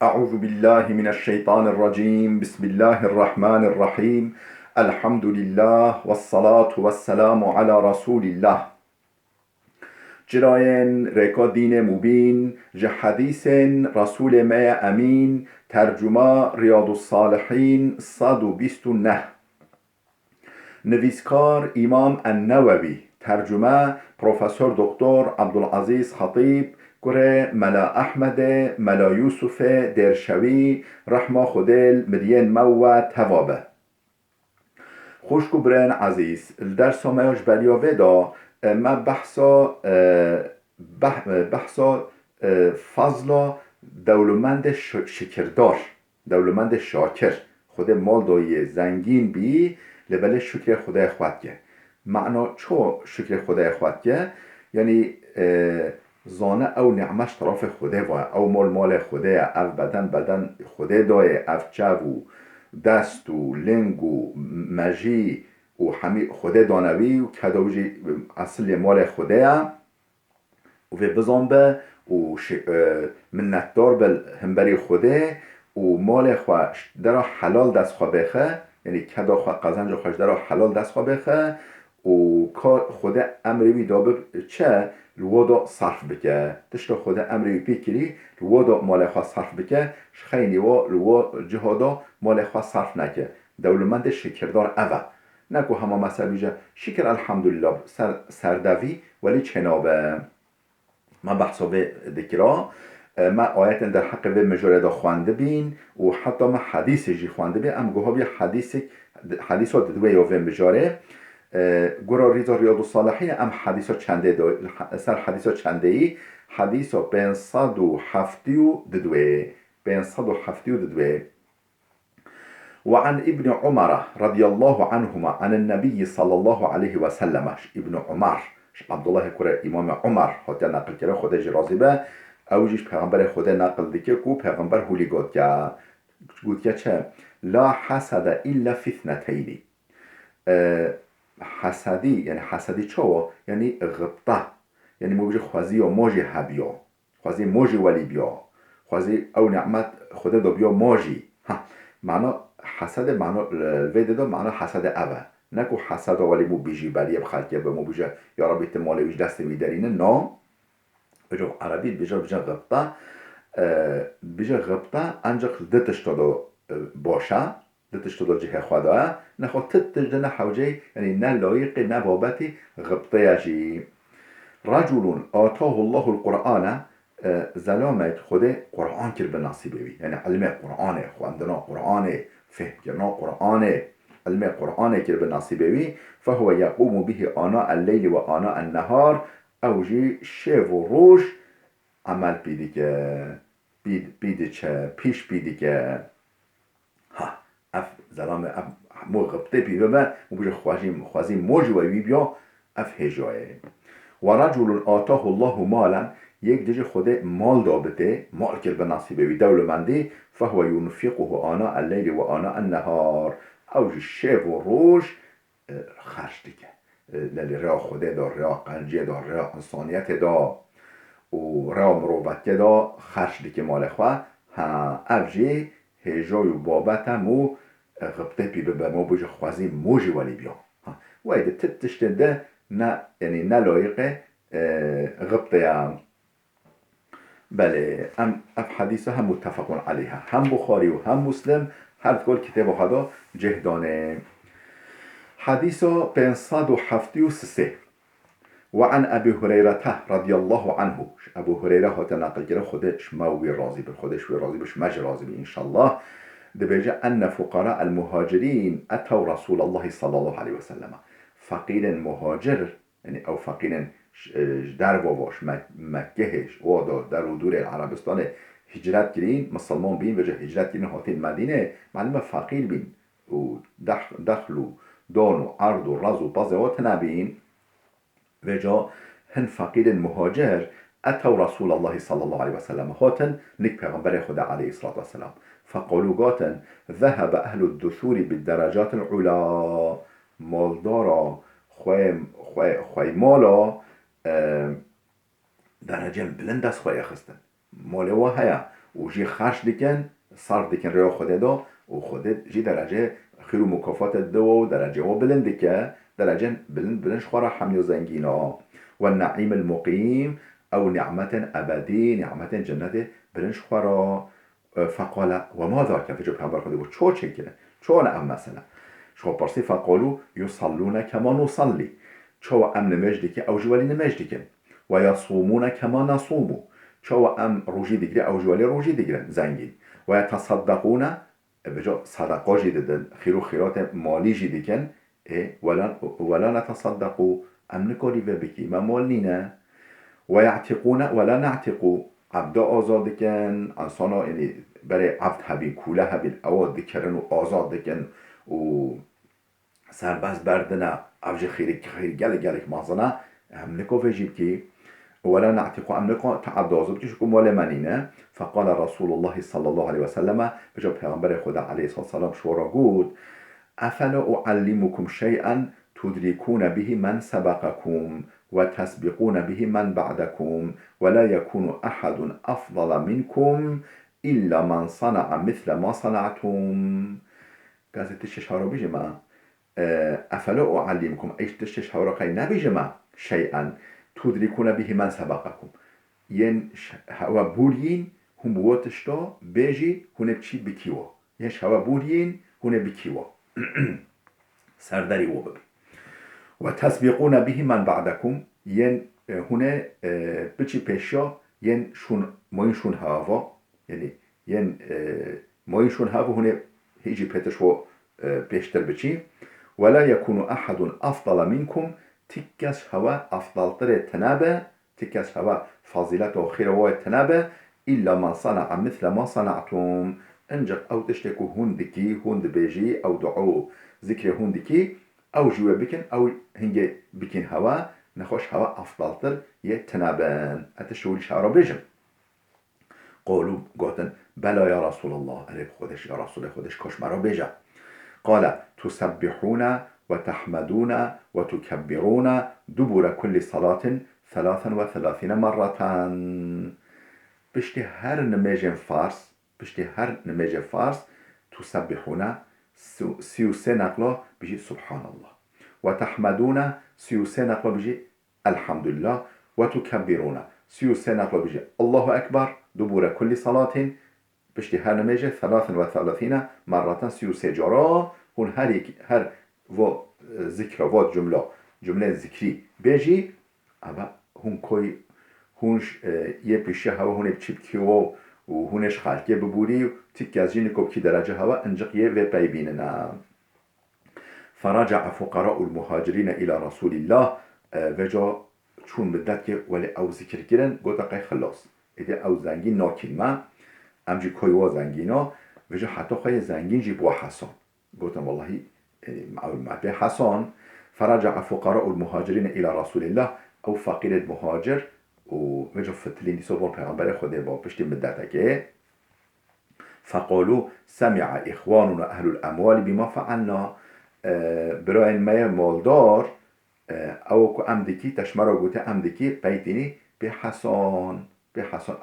أعوذ بالله من الشيطان الرجيم بسم الله الرحمن الرحيم الحمد لله والصلاة والسلام على رسول الله جراين ريكا دين مبين جه حديث رسول ما أمين ترجمة رياض الصالحين 129 نویسکار امام النووی، ترجمه پروفسور دکتر عبدالعزیز خطیب، گره ملا احمد ملا یوسف درشوی رحمه خودل مدین مو توابه. خوشکو برن عزیز در سامایش بریا ودا ما بحثا فضل دولمند شکردار، دولمند شاکر، خود مال دایی زنگین بی لبل شکر خدای خود که معنا چو شکر خدای خود که یعنی زانه او نعمش طرف خدای و او مال خدای او بدن خدای دای او چو و دست و لنگ و مجی و همی خدای دانوی و کدوجی اصل مال خدای و بزن به و منتدار بل همبری خدای و مال خوش در حلال دست خواه بخه، یعنی کدا خواه قزنج خوش در حلال دست خواه بخه و خود امری بی دابه چه لودا صرف بکه تشتا خود امری بی کری لودا مال خواه صرف بکه خیلی و لو جهادا مال خواه صرف نکه دولمند شکردار اوه نکو همه مثلا بیجه شکر الحمدلله سردوی ولی چنابه ما بحثا به دکرا ما آیت در حق به مجرد خوانده بین و حتی ما حدیث جی خوانده بین ام گوها بی حدیث ها دوی و مجاره گرا ریزا ریاض الصالحین ام حدیث ها چنده سر حدیث ها چنده ای حدیث ها بین صد و هفتی و ددوی بین صد و هفتی و ددوی وعن ابن عمر رضي الله عنهما عن النبي صلى الله عليه وسلم ابن عمر عبد الله كره امام عمر حتی نقل کرده خودش راضی به اوجش پیغمبر خدا نقل دیگه کو پیغمبر هولی گفت که چه لا حسد الا فی اثنتین حسدی یعنی حسدی چه یعنی غبطه یعنی موجه خوازی و موجی هبیا خوازی موجی ولی بیا خوازی او نعمت خدا دو بیا موجی معنا حسد معنا ویده دو معنا حسد اوه نکو حسد ولی مو بیجی بریه بخلکه به مو بیجه یا ربی تمالیوش دست میدارینه نه بجو عربی بجو غبطه بجو غبطه انجا دتش دادو باشه دتش دادو جه خدا نخو تتش دنه حوجه یعنی نه لایق نه بابتی غبطه یجی رجل آتاه الله القرآن زلامت خود قرآن کر به نصیبه بی یعنی علم قرآن خواندنا قرآن فهم کرنا قرآن علم قرآن کر به نصیبه بی فهو یقوم به آناء اللیل و آناء النهار اوجی شب و روش عمل بیدی که بیدی چه پیش بیدی که ها اف زلام اف مو غبطه بیده و مو خوازی موجی و بیا اف هجایه و رجل آتاه الله مالا یک دیگه خود مال دابته مال کر به نصیبه بی دولمندی فهو ینفقه آناء اللیل و آناء النهار اوجی شب و روش خرج دیگه للی ریا خوده دا ریا قنجه دا ریا انسانیت دا و ریا مروبت دا خرج دیگه مال خواه ها افجی هجای و بابت مو غبطه بی به مو بجه خوازی موجی ولی بیا و ایده تتشته ده نه یعنی نه لایقه غبطه هم بله اف حدیثه هم متفقون علیها هم بخاری و هم مسلم هر کل کتاب خدا جهدانه حديث 573 وعن أبي هريرة رضي الله عنه أبو هريرة هو نقل كده خودش موي راضي بالخودش راضي بش مج راضي إن شاء الله دبيجة أن فقراء المهاجرين أتوا رسول الله صلى الله عليه وسلم فقير مهاجر يعني أو فقير در باباش مکهش و در دور عربستان هجرت گرین مسلمان بین وجه هجرت گرین هاتین مدینه معلومه فقیر بین و دخل و دون و عرض و رز و بازوات نبین وجا هن فقیر مهاجر اتوا رسول الله صلى الله عليه وسلم هاتن نك پیغمبر خدا عليه الصلاة والسلام فقالوا قاتن ذهب أهل الدثور بالدرجات العلا مالدارا خوی مالا درجه بلند از خوی خستن مال و هیا و جی خرش دیکن صرف دیکن ریا خود دا و خود جی درجه خیر و مکافات دو و درجه و بلند که درجه بلندش خواه حمی و زنگینا و نعیم المقیم او نعمت ابدی نعمت جنت بلندش خواه فقال و ما ذاک فجو پیامبر خدا بود چو چه کنه چو نعم مثلا شو پرسی فقالو یصلون کما نصلی چو ام نمجدی که او جوالی نمجدی کن و یصومون کما نصومو چو ام روجی دیگری او جوالی روجی دیگرن زنگین و یتصدقون بجا صدقا جدیدن خیر و خیرات مالی جدیدن ولا نتصدقو ام نکاری و بکی ما مال نینه و یعتقون ولا نعتقو عبدا آزاد دکن انسانا یعنی برای عبد هبین کوله هبین اواد دکرن و آزاد دکن و سرباز بردنا اوج خیری گل گلک مازنا هم نکو وجیب کی ولا نعتق ام نکو تعبد آزاد کی شکم ولا منینه فقال رسول الله صلی الله علیه و سلم بجا پیغمبر خدا علیه السلام شورا گود افلا اعلمكم شيئا تدركون به من سبقكم وتسبقون به من بعدكم ولا يكون أحد أفضل منكم إلا من صنع مثل ما صنعتم قازت الشهر بجمع أفلا أعلمكم أيش الشهر قي نبجمع شيئا تدركون به من سبقكم ين هوا بورين هم بوتشتا بيجي هونه بچي بكيوا ينش هوا بورين هونه بكيوا سردري وبب وتسبقون به من بعدكم ين هونه بچي پیشا ين شون ماين شون هوا يعني ين ماين شون هوا هونه هيجي بيتشو پیشتر بچي ولا يكون أحد أفضل منكم تكس هوا أفضل تر تنابه تكس هوا فضيلة وخير وتنابه إلا من صنع مثل ما صنعتم انجق أو تشتكو هندكي هند بيجي أو دعو ذكر هندكي أو جوا بكن أو هنجي بكن هوا نخوش هوا أفضل تر يتنابن أتشول شعر بيجم قالوا قاتن بلا يا رسول الله أليب خودش يا رسول خودش كش مرا بيجم قال تسبحون وتحمدون وتكبرون دبر كل صلاة 33 مرة بشتي هر نماج فارس تسبحون 33 نقلة بيجي سبحان الله وتحمدون 33 نقلة بيجي الحمد لله وتكبرون 33 نقلة بيجي الله أكبر دبر كل صلاة بشتي هر نماج 33 مرة 33 جرا هون هر و ذكر و جمله ذكري بيجي اما هون كوي هونش یه پیشه هوا هونه بچیب کیو و هونش خلقه ببوری و تیک از جین کب کی درجه هوا انجق یه و پیبیننا فرجع فقراء المهاجرين الى رسول الله وجا چون مدت که ولی او ذکر کردن گوتا قی خلاص ایده او زنگین ناکین ما امجی کویوا زنگینا وجا حتی خواهی زنگین جی بوا حسان گوتا والله معلومات حسان فرجع فقراء المهاجرين الى رسول الله او فقیر المهاجر و وجه فتلين سوبر پیغمبر خدا با پشت مدته که فقالوا سمع اخواننا اهل الاموال بما فعلنا برای ما مالدار او که امدکی تشمرا گوته امدکی پیتینی به حسان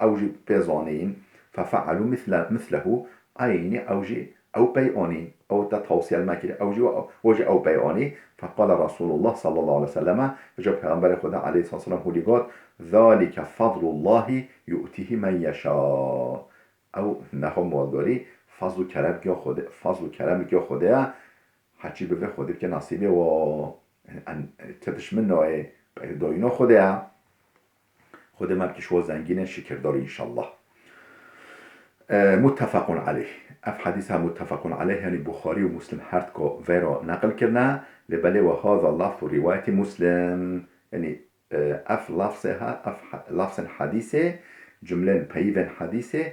اوجی بزانین ففعلوا مثله عین اوجی او بياني او تتوصي المكر او وجه او بياني فقال رسول الله صلى الله عليه وسلم فجاء پیغمبر خدا عليه الصلاه والسلام هوليغات ذلك فضل الله يؤتيه من يشاء او نخو مالداری فضل و کرم که خدا هرچی به خدا که نصیبه و تدش من نوع داینا خدا من که شو زنگین شکرداری انشالله متفق عليه اف حديثها متفق عليه يعني بخاري ومسلم هردكو فيرا نقل كرنا لبلي وهذا لفظ رواية مسلم يعني اف لفظها اف لفظ حديثه جملة بيفن حديثه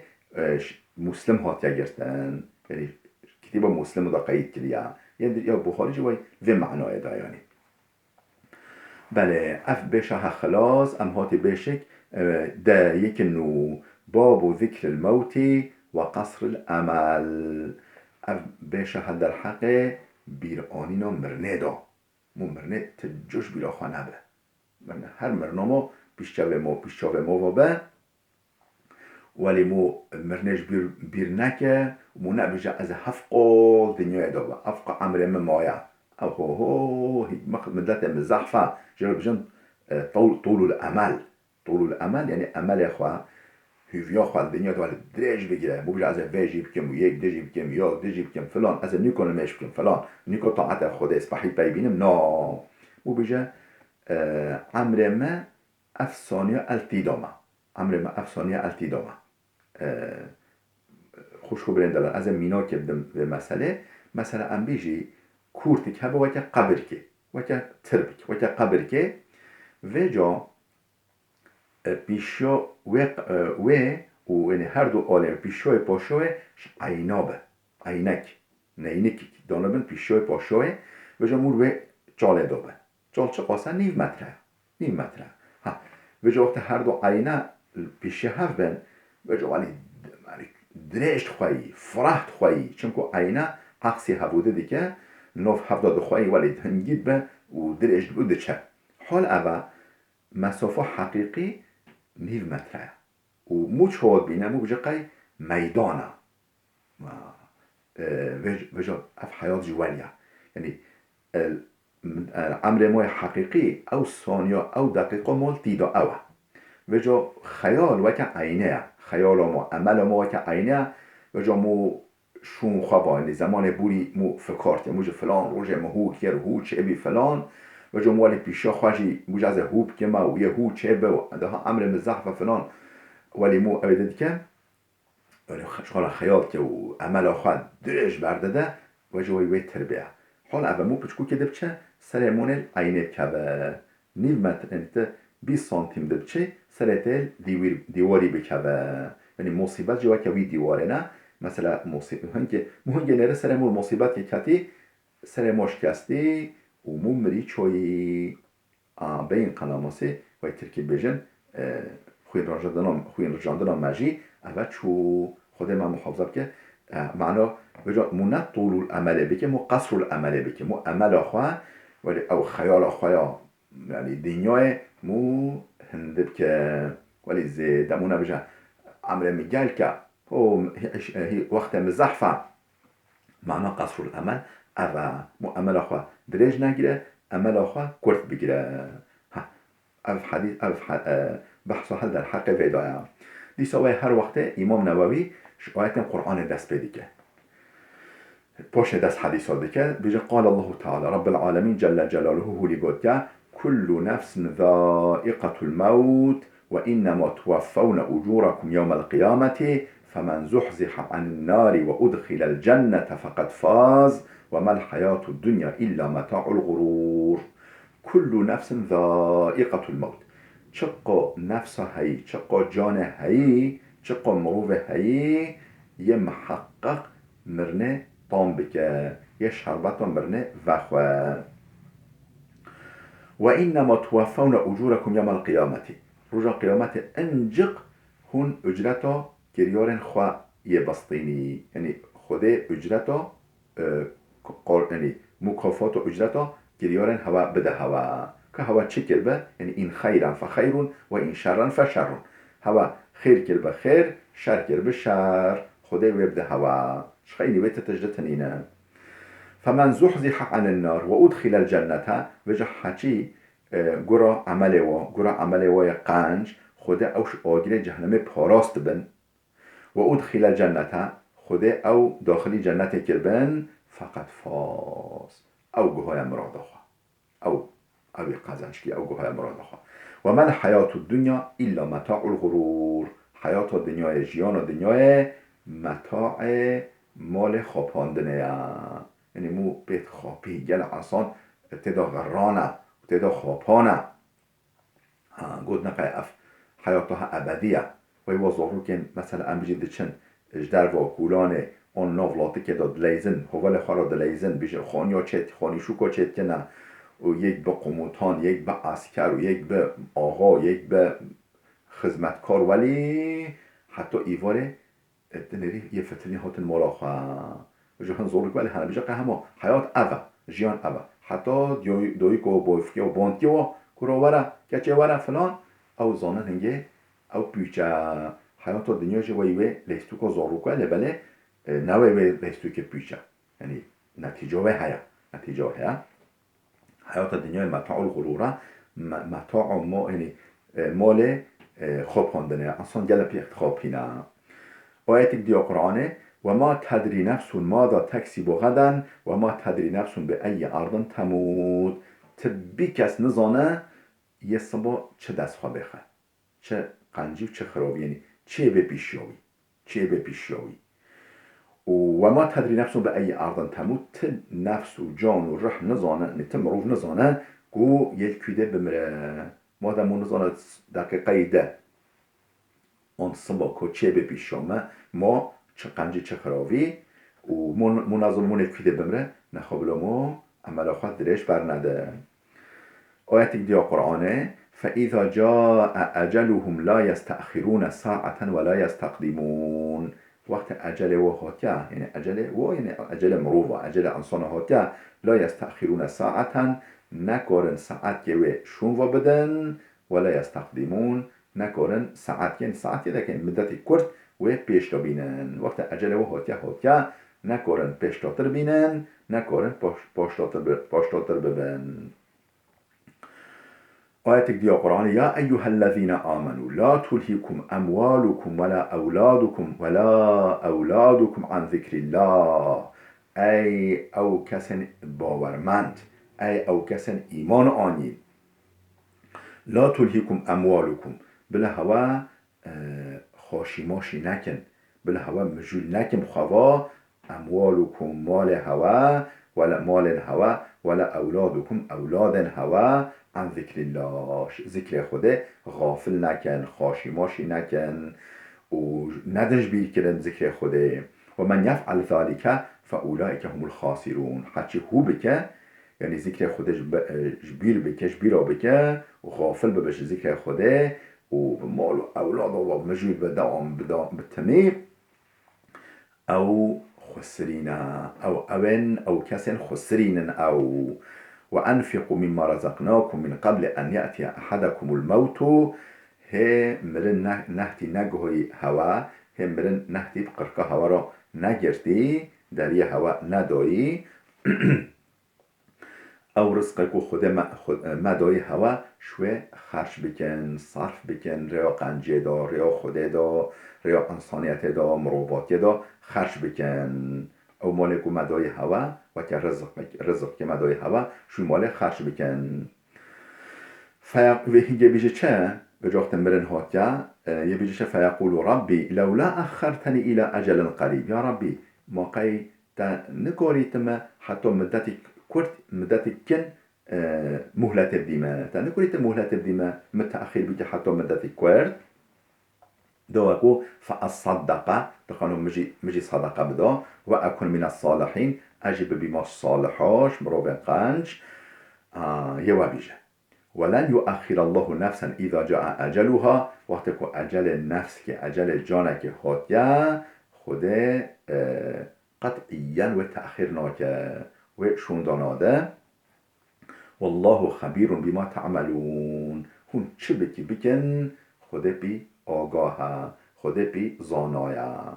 مسلم هات يجرتن يعني كتابة مسلم دا قيد كليا يعني يا بخاري جوي ذي معنى دا يعني بله اف بشها خلاص ام هاتي بشك دا يكنو باب ذكر الموت وقصر الامل بشهد در حق بیرانینا مرنه دا مرنه تجوش بیرا خانه به هر مرنه ما پیشچاوه ما و به ولی مو مرنش بیر نکه مو نبیجه از هفقال دنیای دابا هفق عمر مایا او هو مدت مزحفة جرب بجن طول الامل طول الامل یعنی امل خواه هیویا خواه دنیا دوال درج بگیره مو بجه از ویجی بکم و یک دجی بکم یا دجی بکم فلان از نیکون میش بکم فلان نیکو طاعت خود اسپحی ببینم نا مو بجه عمر ما افسانیا التیدامه عمر ما افسانیا التیدامه خوش خوب برندلان از مینا که بدم به مسئله ام بیجی کورتی که با وکه قبر که وکه تربک وکه قبر که و جا پیشو و یعنی هر دو عالم پیشوی پاشوی عینابه عینک نینکی دانبن پیشوی پاشوی و جا مور و جاله دابه جال چه قاسه نیو متره و جا وقت هر دو عینه پیشی هف بن و جا ولی درشت خواهی فرحت خواهی چونکو عینه عقصی هبوده دیگه نوف هفداد خواهی ولی هنگید به و درشت بوده چه حال اوه مسافه حقیقی نیو متره و مو چهاد بینه مو بجه قی میدانه و جا اف حیات جوالیا یعنی عمر موی حقیقی او ثانیا او دقیقه مول تیدا اوه و جا خیال وکه عینه خیال مو عمل مو وکه عینه و جا مو شون خوابا یعنی زمان بوری مو فکارت مو جه فلان روژه مهو کیر هو چه بی فلان و جا موال پیشا خواهی مو جه هوب که ما و یه هو چه به ده امر مزحف و فلان ولی مو اویدد که ولی شغال خیال که و عمل خواهد درش بردده و جا وی تربیه حال اول مو پچکو که دبچه سرمون عینه که به نیو متر انت 20 سانتیم دبچه سرتل دیواری بکوه یعنی مصیبت جوا که وی دیواره نه مثلا مصیبت مهنگه نره سرمون مصیبت که کتی سرموش کستی و ممری چوی بین قناماسی و ترکی بجن خوین رجاندن مجی اول چو خود من محافظه که معنا مو نه طول العمله بکه مو قصر العمله بکه مو عمل خواه ولی او خیال خواه یعنی دنیای مو هندب که ولی زیده مو نبجه عمل میگل که وقت مزحفه معنا قصر العمل او مو عمل خواه درج نگیره عمل خواه کرد بگیره بحث هل در حق ودایه دیسا هر وقت امام نووی آیت قرآن دست بدیگه پاش دست حدیث دیگه بجه قال الله تعالی رب العالمین جل جلاله هولی گفت که كل نفس ذائقة الموت وإنما توفون أجوركم يوم القيامة فمن زحزح عن النار وأدخل الجنة فقد فاز وما الحياة الدنيا إلا متاع الغرور كل نفس ذائقة الموت چقا نفس هایی چقا جان هایی چقا مروف هایی یه محقق مرنه طام بکه یه شربت مرنه وخوه و اینما توفون اجورکم یوم القیامت رجا قیامت انجق هون اجرتا گریارن خواه یه بسطینی یعنی خود اجرتا یعنی مکافات و اجرتا گریارن هوا بده هوا که هوا چی کربه یعنی این خیرن فخیرون و این شرن فشرون هوا خیر کربه خیر شر کربه شر خدا ويبدا هوا شخيني بيت تجدتنينا فمن زحزح عن النار وادخل الجنة وجه حكي گرا عمله و قنج خدا اوش آگیر جهنم پاراست بن و ادخل الجنة خدا او داخلی جنت کربن فقط فاز او گوهای مراد خواه او قزنشکی او گوهای مراد خواه و من حیات الدنیا الا متاع الغرور حیات الدنیا جیان و دنیا متاع مال خواباندنه یعنی مو بیت خوابی گل انسان تدا غرانه تدا خوابانه گود نقای اف حیاتها ابدیه و یه ظاهرو که مثلا ام بجید چن اجدر واکولانه اون نولاتی که داد لیزن هوال خارا دلیزن بیشه خانی ها چت خانی شوکا چت که نه و یک به قموتان یک به عسکر و یک به آقا یک به خدمتکار ولی حتی ایواره دنری یه فتنی هاتن مالا خواه و جهان زورک ولی هنه بیشه که همه حیات اوه جیان اوه حتی دوی که بایفکی و باندکی و کرا وره کچه وره فلان او زانن هنگه او پیچه حیات دنیا جوی لیستو که زارو که لبله نوی لیستو که پیشه یعنی نتیجه هیا حیات دنیا متاع الغروره متاع ما یعنی مال خواب خواندنه اصلا گله پیخت خواب پینه آیت دیا قرآنه و ما تدری نفس ماذا تکسب غدا و ما تدری نفس به ای ارض تموت تبی کس نزانه یه صبح چه دست خواه بخه چه قنجی و چه خرابی یعنی چه به پیشیاوی و ما تدری نفس به ای ارض تموت نفس و جان و روح نزانه تمروف نزانه گو یک کیده بمره ما دمون نزانه دقیقه ده اون صبح که چه به پیشیامه ما چه قنجی چه خرابی و منظمون یک کیده بمره نخوابلا ما عمل خود درش برنده آیت دیا قرآنه فإذا جاء أجلهم لا يستأخرون ساعة ولا يستقدمون وقت أجل وهاتيا يعني أجل مروفة أجل أنصان هاتيا لا يستأخرون ساعة نكورن ساعت يوي شون وبدن ولا يستقدمون نكورن ساعت يعني ساعت يدكن مدت كرت وبيش بينن وقت أجل وهاتيا نكورن بيشتاتر بينن نكورن باشتاتر ببن آية دي القرآن يا أيها الذين آمنوا لا تلهكم أموالكم ولا أولادكم عن ذكر الله أي أو كسن باورمند أي أو كسن إيمان آني لا تلهكم أموالكم بلا هوا خاشي ماشي نكن بلا هوا مجول نكن خوا أموالكم مال هوا ولا مال الهوا ولا أولادكم أولاد هوا عن ذکر الله ذکر خوده غافل نکن خاشی ماشی نکن و ندنج بیر کرن ذکر خوده و من یفعل ذالک فاولئک هم الخاسرون هرچی هو بکه یعنی ذکر خوده بیر بکه و غافل ببش ذکر خوده و مال و اولاد و مجید بدام بتمی او خسرین او کسین خسرین او وأنفقوا مما رزقناكم من قبل أن يأتي أحدكم الموت هي مرن نهتي نجهي هوا هي مرن نهتي بقرقة هوا را نگرتی دری هوا ندایی او رزقك خود مدای هوا شوه خرش بکن صرف بکن ریا قنجه دا ریا خوده دا ریا انسانیت دا مروباتی دا خرش بکن او مالک و مدای هوا و که رزق که مدای هوا شوی مال خرش بکن و هیگه بیشه چه به جاختن برن هاتیا یه بیشه چه فیقول ربی لولا اخرتنی الى اجل قریب یا ربی ما قی تا نکاریتم حتی مدتی کن مهلت بدیمه تا نکاریتم مهلت بدیمه متأخر بیده حتی مدتی کرد دو فأصدق دخانو مجي صدقه بدا و اكون من الصالحين اجب بما صالحاش مروبن قنج يوا بيجه ولن يؤخر الله نفسا اذا جاء اجلها وقت که اجل نفس که اجل جانه که هاتیا خوده قطعيا و تأخیر ناکه و شونداناده والله خبير بما تعملون هون چه بکن خوده بی آگاه خوده بی زانه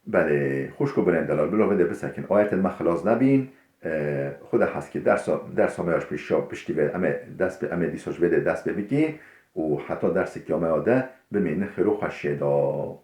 بله خوشکو برین دلال بلا بده بسکن آیت المخلاص نبین خود هست که درس همه هاش پشتی به امه دیساش بده دست ببگی و حتی درس که همه آده بمین خیرو خشه دا